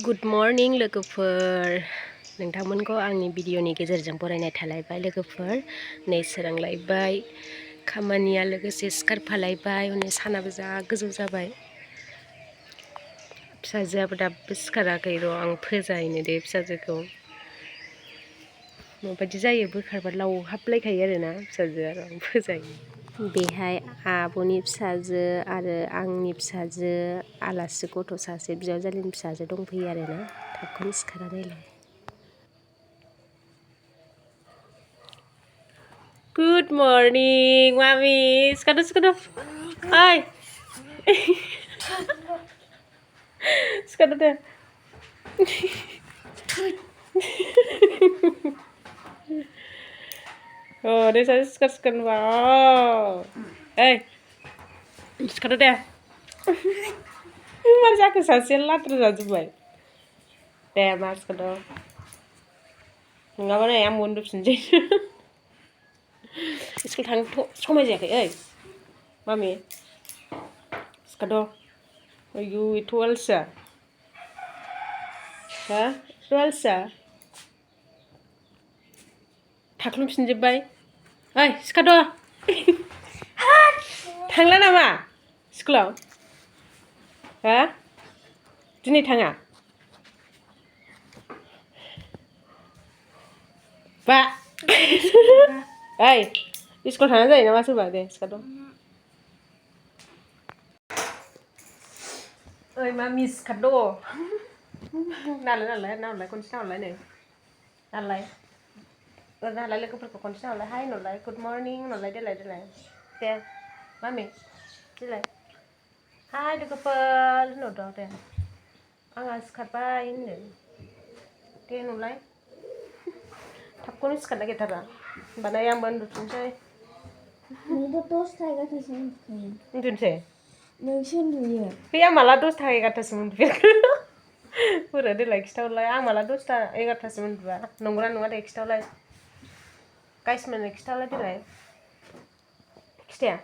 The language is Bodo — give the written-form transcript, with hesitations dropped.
गुड मर्निं लोगोफोर नोंथांमोनखौ आंनि भिडिअनि गेजेरजों बरायनाय थालायबाय लोगोफोर नै सोरांलायबाय खामानिया लोगोसे सिखारफालायबाय हनै सानाबो जा गोजौ जाबाय फिसाजोआबो दाबो सिखाराखै र' आं फोजाहैनो दे फिसाजोखौ माबायदि जायो बोखारबा लावहाबलायखायो आरोना फिसाजोआ र' आं फोजाहैनो बेहाय आब'नि फिसाजो आरो आंनि फिसाजो आलासि गथ' सासे बिजावजालिनि फिसाजो दंफैयो आरोना थाबखौनो सिखारा नायलाय गुड मर्निं मामि सिखारदो सिखारदो ओइ सिखारदो दे Oh, deh saya sikat wow. Sikat deh. Mas aku sasial terus aja bay. Deh mas kado. Enggak mana yang mundur sendiri. Sekolah tang tuh sama aja kayak, mami. Kado. Ayu itu Elsa. Hah? Itu Elsa. Taklum sendiri bay. Sekado. Tangla nama? Sekolah. Hah? Dini tanga. Pak. Sekolah tanga aja nama sudah deh, sekado. Mami sekado. Nalai kunci nalai nih. Nalai logoफोरखौ खनसे नालाय हाय नलाय गुड मर्निं नलाय देलाय दे मामि देलाय हाय लोगोफोर होनहरदो दे आंहा सिखारबाय होनदो दे नलाय थाबखौनो सिखारनो नागिरथारा होमबालाय आंबो उन्दुफिनसै उन्दुनोसै नोंसो उन्दुयो बे आं माला 10ता 11तासिम उन्दुफेरखो बोरै देलाय खिथाहरलाय आं माला 10ता 11तासिम उन्दुआ नंगौना नङा दे खिथाहरलाय गाइस मोननो खिथाहरलाय देलाय खिथाया